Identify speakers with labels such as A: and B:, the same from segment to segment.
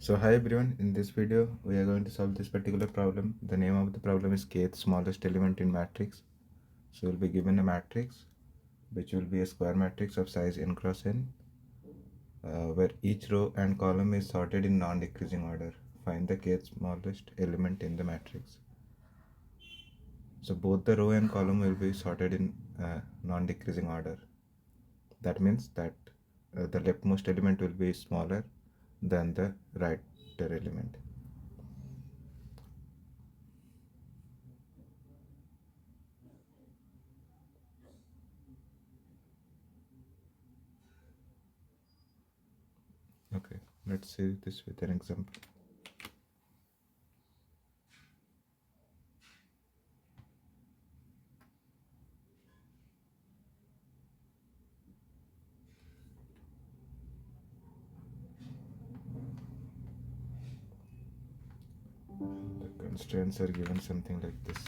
A: So hi everyone, in this video we are going to solve this particular problem. The name of the problem is kth smallest element in matrix. So we'll be given a matrix which will be a square matrix of size n cross n where each row and column is sorted in non-decreasing order. Find the kth smallest element in the matrix. So both the row and column will be sorted in non-decreasing order. That means that the leftmost element will be smaller than the righter element. Okay, let's see this with an example. The constraints are given something like this.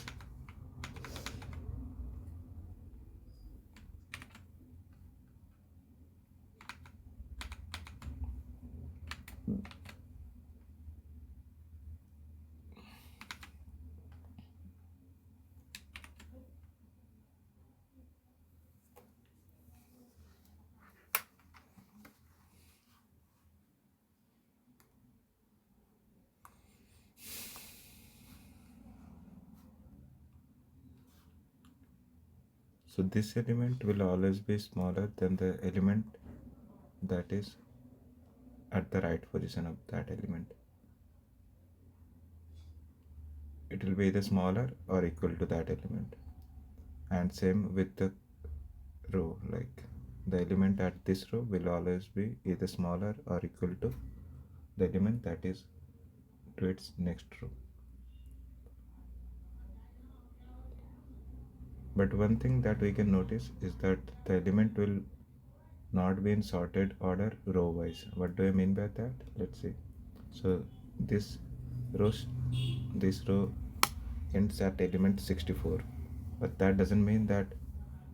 A: So this element will always be smaller than the element that is at the right position of that element. It will be either smaller or equal to that element. And same with the row, like the element at this row will always be either smaller or equal to the element that is to its next row. But one thing that we can notice is that the element will not be in sorted order row wise. What do I mean by that? Let's see. So this row this row ends at element 64, but that doesn't mean that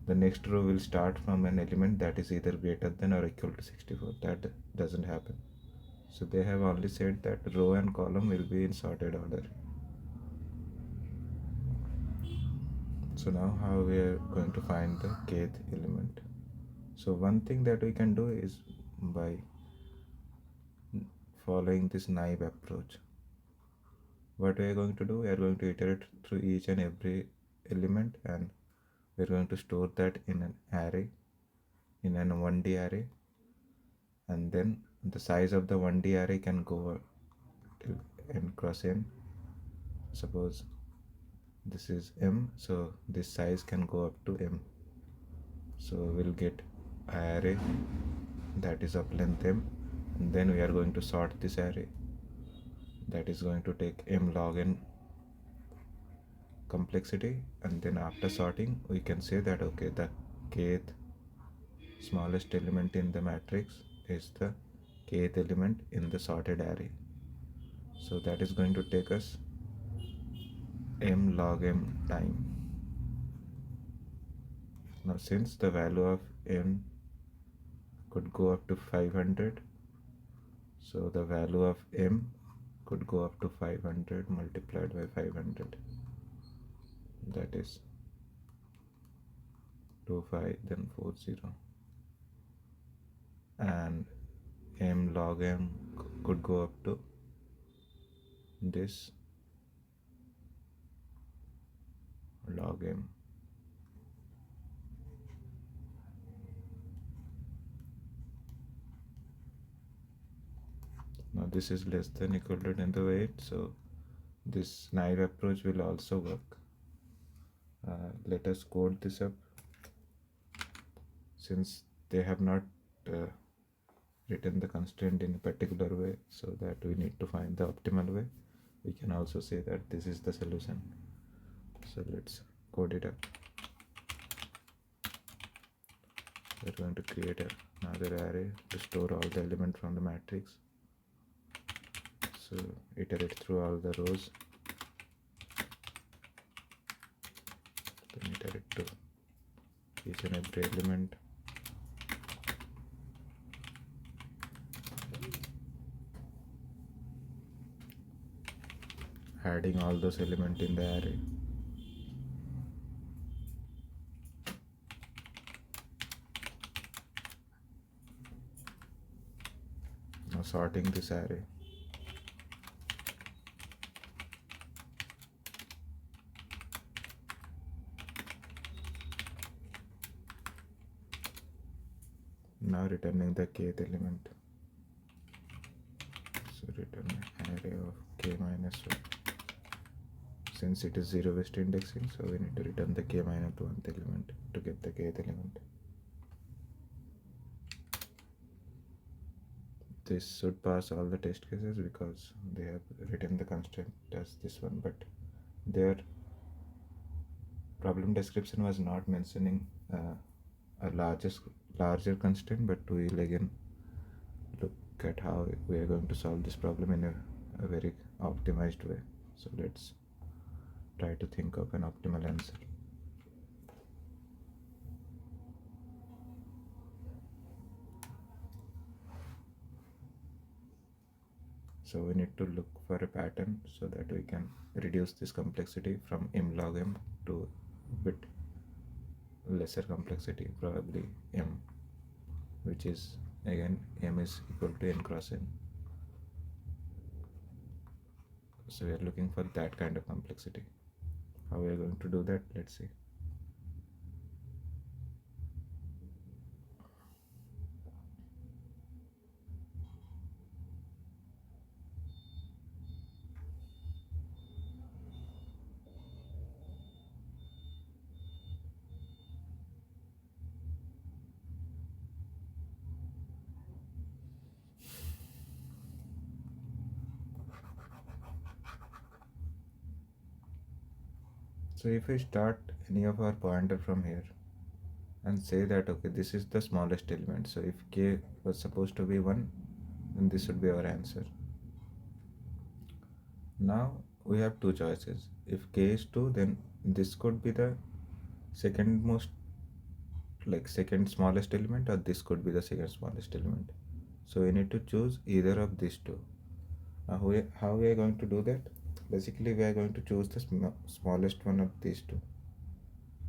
A: the next row will start from an element that is either greater than or equal to 64. That doesn't happen. So they have only said that row and column will be in sorted order. So now how we are going to find the kth element? So one thing that we can do is by following this naive approach. What we are going to do, we are going to iterate through each and every element, and we're going to store that in an array, in an 1D array, and then the size of the 1D array can go till n cross n. Suppose this is m, so this size can go up to m. So we'll get an array that is of length m, and then we are going to sort this array that is going to take m log n complexity, and then after sorting we can say that okay, the kth smallest element in the matrix is the kth element in the sorted array. So that is going to take us m log m time. Now since the value of m could go up to 500, so the value of m could go up to 500 multiplied by 500, that is 25 then 40, and m log m could go up to this log m. Now this is less than equal to 10 to the 8, so this naive approach will also work. Let us code this up. Since they have not written the constraint in a particular way, so that we need to find the optimal way, we can also say that this is the solution. So let's code it up. We're going to create another array to store all the elements from the matrix. So iterate through all the rows, then iterate to each and every element. adding all those elements in the array. Now sorting this array. Now returning the kth element. So return array of k minus 1. Since it is zero based indexing, so we need to return the k minus 1th element to get the kth element. This should pass all the test cases because they have written the constraint as this one, but their problem description was not mentioning a larger constraint, but we will again look at how we are going to solve this problem in a very optimized way. So let's try to think of an optimal answer. So we need to look for a pattern so that we can reduce this complexity from m log m to a bit lesser complexity, probably m, which is again m is equal to n cross n. So we are looking for that kind of complexity. How we are going to do that? Let's see. So if we start any of our pointer from here and say that okay, this is the smallest element, so if k was supposed to be 1, then this would be our answer. Now we have two choices. If k is 2, then this could be the second smallest element, or this could be the second smallest element. So we need to choose either of these two. Now how we are going to do that? Basically we are going to choose the smallest one of these two.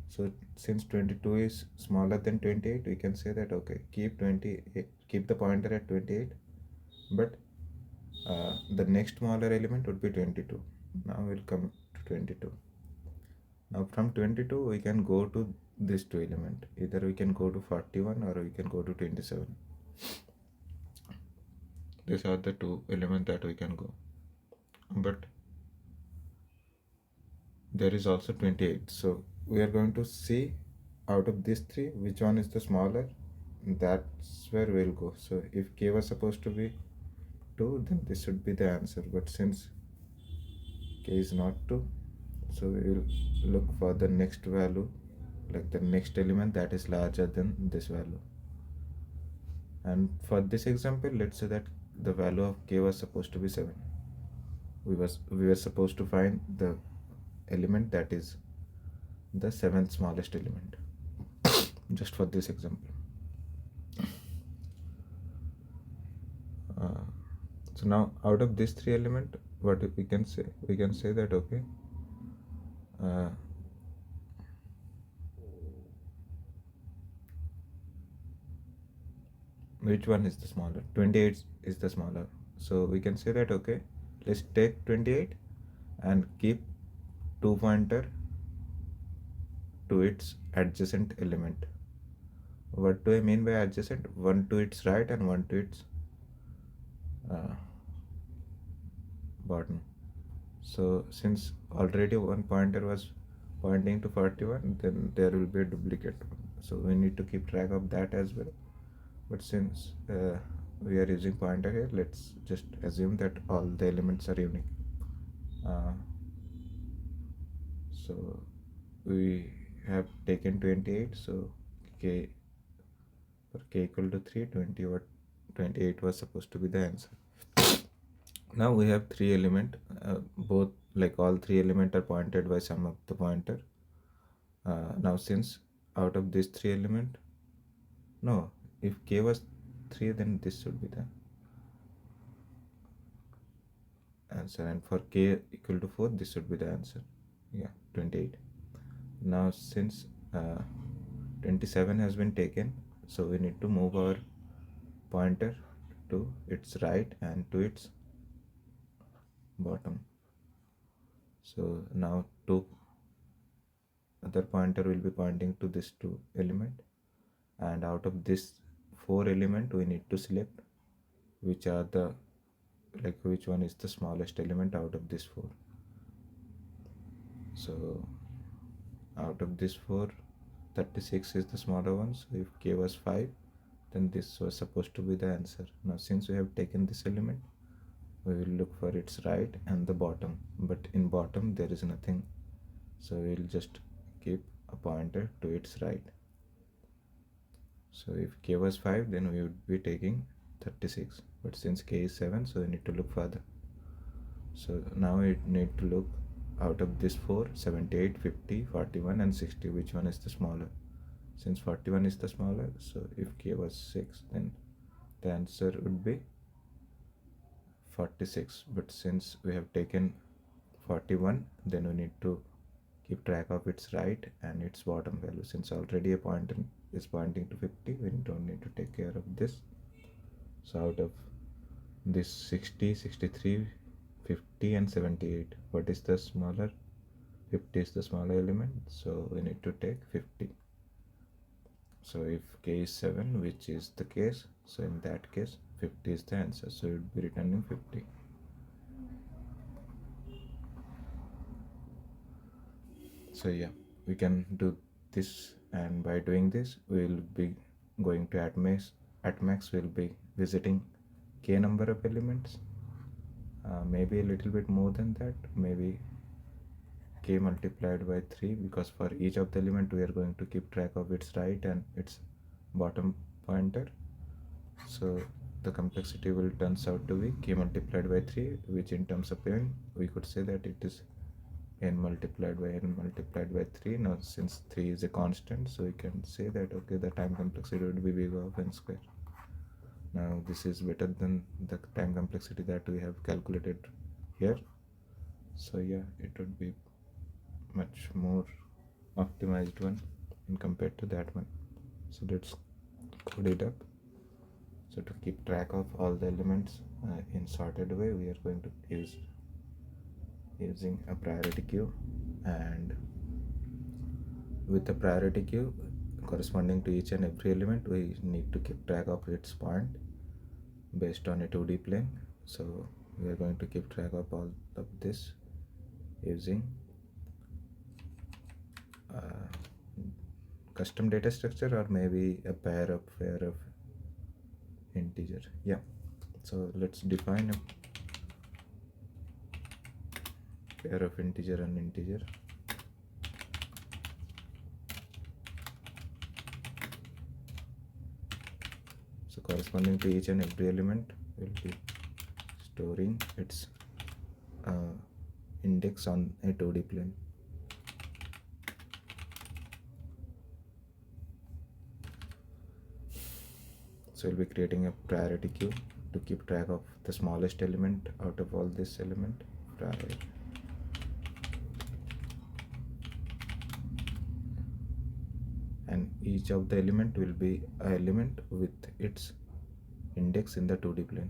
A: So since 22 is smaller than 28, we can say that okay, keep the pointer at 28, but the next smaller element would be 22. Now we'll come to 22. Now from 22 we can go to this two element. Either we can go to 41 or we can go to 27. These are the two elements that we can go. But there is also 28. So we are going to see out of these three which one is the smaller. That's where we'll go. So if k was supposed to be 2, then this should be the answer. But since k is not 2, so we will look for the next value, like the next element that is larger than this value. And for this example, let's say that the value of k was supposed to be 7. We were supposed to find the element that is the 7th smallest element, just for this example. So now out of this three element, what we can say? We can say that okay, which one is the smaller? 28 is the smaller. So we can say that okay, let's take 28 and keep 2 pointer to its adjacent element. What do I mean by adjacent? One to its right and one to its bottom. So since already one pointer was pointing to 41, then there will be a duplicate one. So we need to keep track of that as well. But since we are using pointer here, let's just assume that all the elements are unique. So we have taken 28, so k for k equal to 3, 28 was supposed to be the answer. Now we have three element, both like all three element are pointed by some of the pointer. Now since out of these three element, no, if k was 3, then this should be the answer, and for k equal to 4 this should be the answer. Yeah, 28. Now since 27 has been taken, so we need to move our pointer to its right and to its bottom. So now two other pointer will be pointing to this two element, and out of this four element we need to select which are the which one is the smallest element out of this four. So out of this four, 36 is the smaller one. So if k was 5, then this was supposed to be the answer. Now since we have taken this element, we will look for its right and the bottom, but in bottom there is nothing, so we will just keep a pointer to its right. So if k was 5, then we would be taking 36, but since k is 7, so we need to look further. So now we need to look out of this 4, 78, 50, 41 and 60, which one is the smaller. Since 41 is the smaller, so if k was 6, then the answer would be 46, but since we have taken 41, then we need to keep track of its right and its bottom value. Since already a pointer is pointing to 50, we don't need to take care of this. So out of this 60, 63, 50 and 78, what is the smaller? 50 is the smaller element, so we need to take 50. So if k is 7, which is the case, so in that case 50 is the answer, so it would be returning 50. So yeah, we can do this, and by doing this we will be going to at max we'll be visiting k number of elements, maybe a little bit more than that, maybe k multiplied by 3, because for each of the element we are going to keep track of its right and its bottom pointer. So the complexity will turns out to be k multiplied by 3, which in terms of n we could say that it is n multiplied by 3. Now since 3 is a constant, so we can say that okay, the time complexity would be big of n square. Now this is better than the time complexity that we have calculated here, so yeah, it would be much more optimized one in compared to that one. So let's code it up. So to keep track of all the elements in sorted way, we are going to use using a priority queue, and with the priority queue corresponding to each and every element, we need to keep track of its point based on a 2D plane. So we are going to keep track of all of this using custom data structure, or maybe a pair of integer. Yeah, so let's define a pair of integer and integer. So corresponding to each and every element, will be storing its index on a 2D plane. So we'll be creating a priority queue to keep track of the smallest element out of all this element. Priority. And each of the element will be an element with its index in the 2D plane.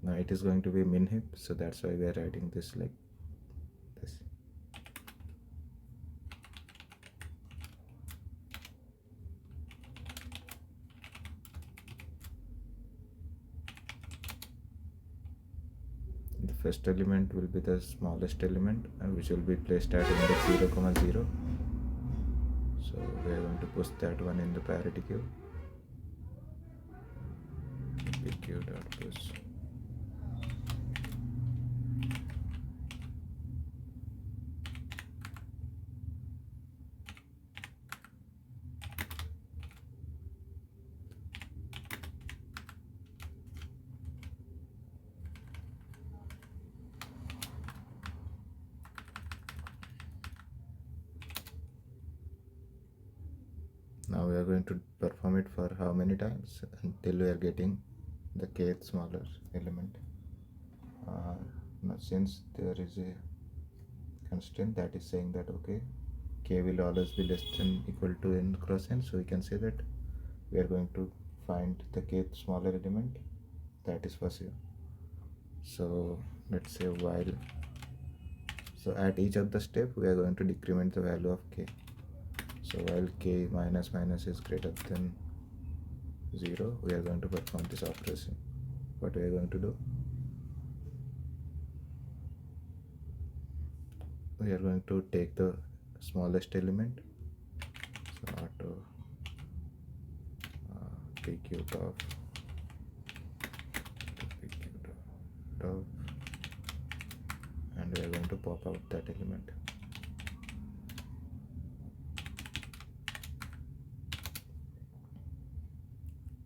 A: Now it is going to be min heap, so that's why we are writing this like this. The first element will be the smallest element, which will be placed at index 0, 0. So we are going to push that one in the priority queue. pq.push. Now we are going to perform it for how many times until we are getting the kth smaller element. Now since there is a constraint that is saying that okay, k will always be less than equal to n cross n, so we can say that we are going to find the kth smaller element, that is for sure. So let's say while, so at each of the step we are going to decrement the value of k. So while k minus minus is greater than 0, we are going to perform this operation. What we are going to do, we are going to take the smallest element, so auto pq of pq of, and we are going to pop out that element.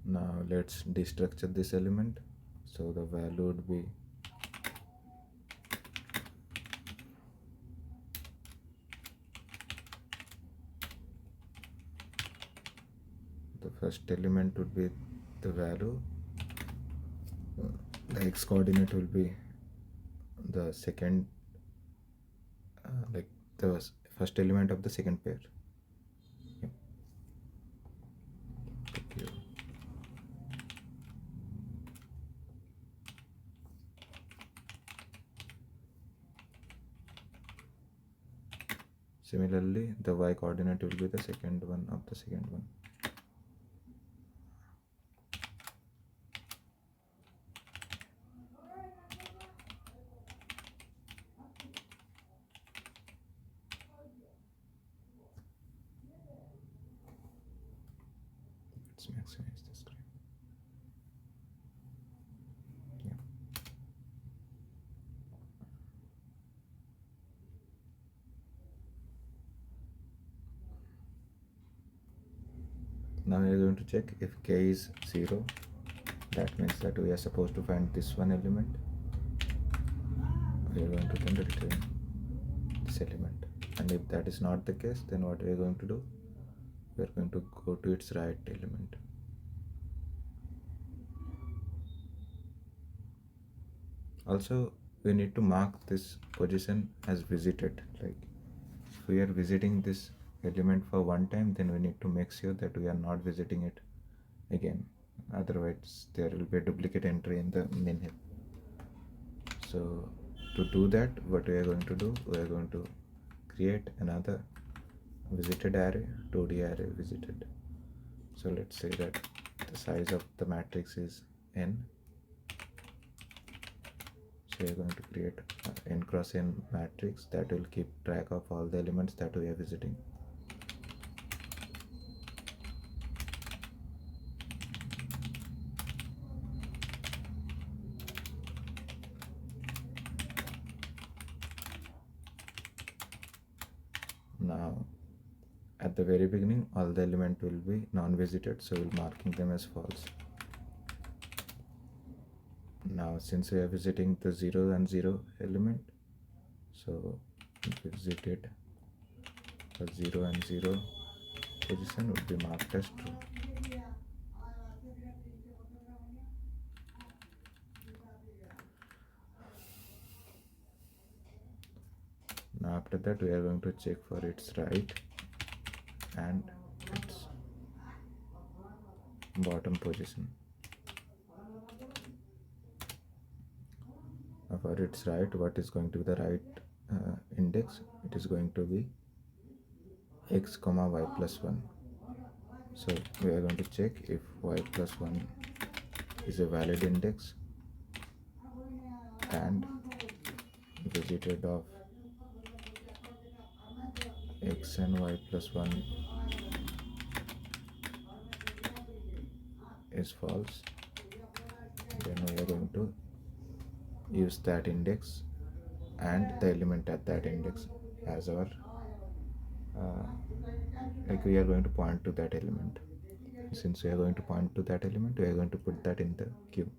A: Now let's destructure this element. So the value would be the first element would be the value, the x coordinate will be the second, like the first element of the second pair. Yep. Thank you. Similarly, the y coordinate will be the second one of the second one. Let's maximize the screen. Yeah. Now we are going to check if k is 0. That means that we are supposed to find this one element. We are going to then return this element. And if that is not the case, then what we are going to do, we are going to go to its right element. Also, we need to mark this position as visited. Like if we are visiting this element for one time, then we need to make sure that we are not visiting it again. Otherwise, there will be a duplicate entry in the min heap. So to do that, what we are going to do, we are going to create another visited array, 2D array visited. So let's say that the size of the matrix is n. So we are going to create n cross n matrix that will keep track of all the elements that we are visiting. Now at the very beginning, all the element will be non-visited, so we'll marking them as false. Now since we are visiting the 0 and 0 element, so visited the 0 and 0 position would be marked as true. Now after that, we are going to check for its right and its bottom position. For its right, what is going to be the right index? It is going to be x comma y plus 1. So we are going to check if y plus 1 is a valid index and visited of x and y plus 1 is false. Then we are going to use that index and the element at that index as our like we are going to point to that element. Since we are going to point to that element, we are going to put that in the queue.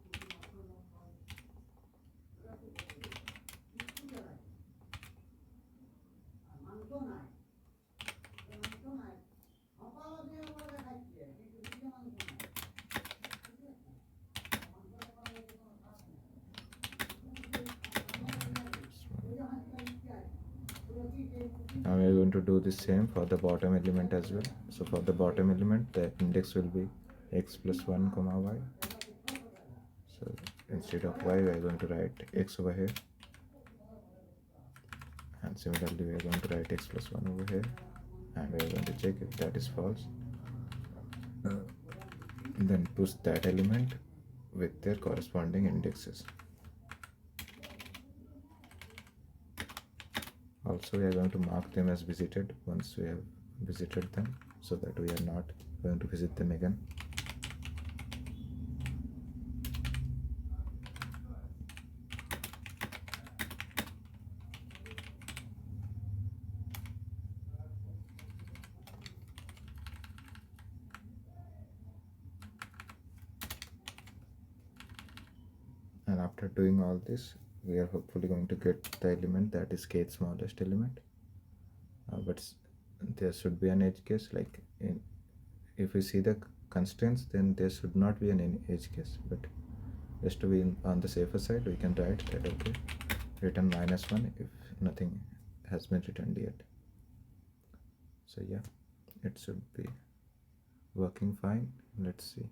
A: we're going to do the same for the bottom element as well. So for the bottom element, the index will be x plus 1 comma y. So instead of y, we are going to write x over here, and similarly we are going to write x plus 1 over here, and we are going to check if that is false. Then push that element with their corresponding indexes. Also, we are going to mark them as visited once we have visited them, so that we are not going to visit them again. And after doing all this, we are hopefully going to get the element that is kth smallest element. But there should be an edge case, like if we see the constraints, then there should not be an edge case, but just to be on the safer side, we can write that okay, return -1 if nothing has been returned yet. So yeah, it should be working fine. Let's see.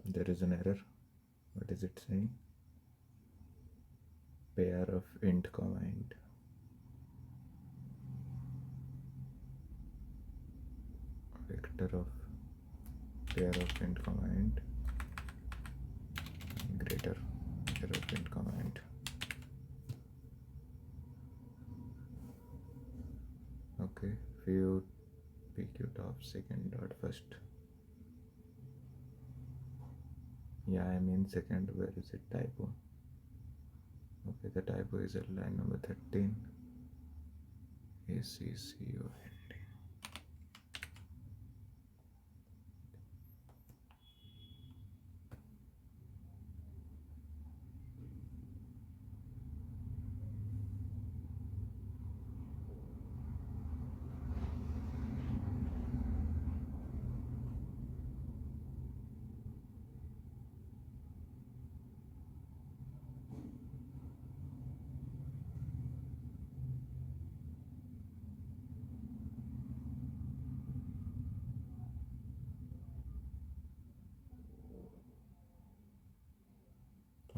A: There is an error. What is it saying? Pair of int comma int. Vector of pair of int comma int greater pair of int comma int. Okay, view pq top second dot first. Yeah, I mean second. Where is it? Typo. Okay, the typo is at line number 13. ACCOND.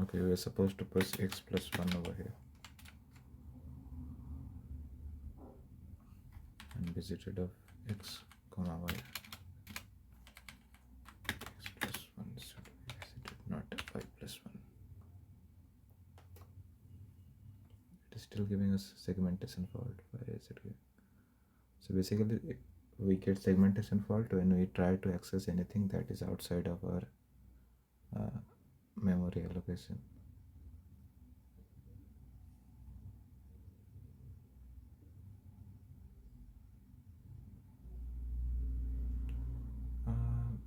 A: Okay, we're supposed to push x plus 1 over here. And visited of x comma y. X plus 1 should be visited, not y plus 1. It is still giving us segmentation fault. Why is it giving? So basically, we get segmentation fault when we try to access anything that is outside of our memory allocation.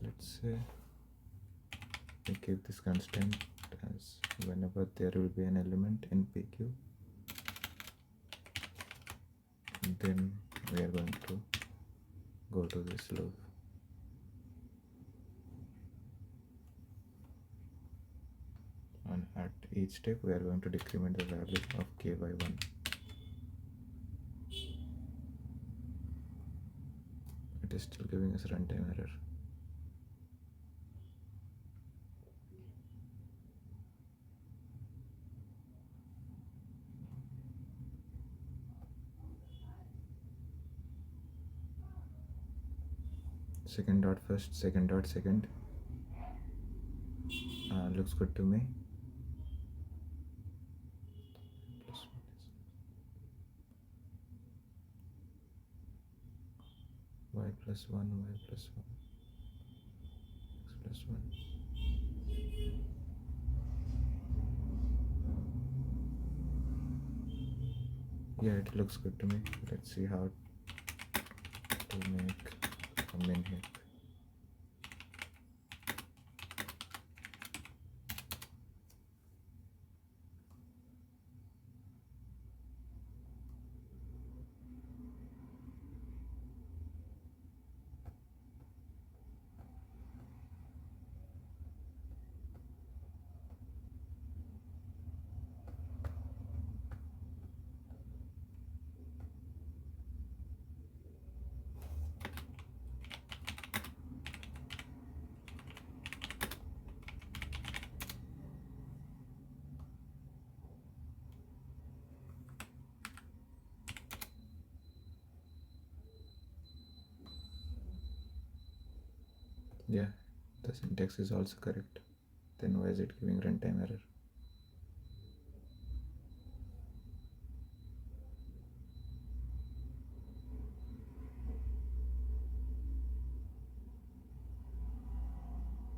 A: Let's say we keep this constant as whenever there will be an element in PQ, then we are going to go to this loop. And at each step, we are going to decrement the value of k by 1. It is still giving us runtime error. Second dot first, second dot second. Looks good to me. Y plus 1, y plus 1, x plus 1. Yeah, it looks good to me. Let's see how to make a min heap. Yeah, the syntax is also correct. Then why is it giving runtime error?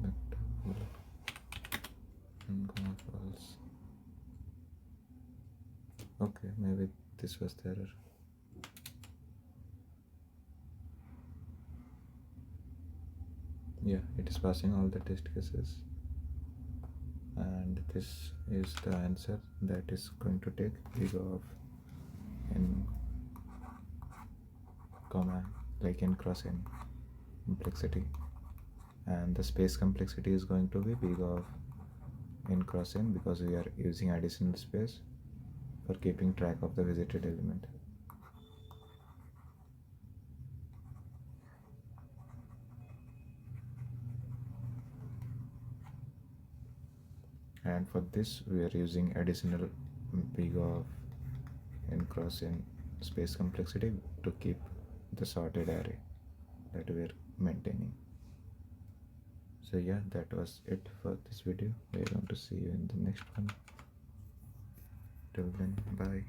A: Vector and false. Okay, maybe this was the error. Yeah, it is passing all the test cases, and this is the answer that is going to take big of n comma like n cross n complexity, and the space complexity is going to be big of n cross n because we are using additional space for keeping track of the visited element. And for this we are using additional big of n cross n space complexity to keep the sorted array that we are maintaining. So yeah, that was it for this video. We are going to see you in the next one. Till then, bye.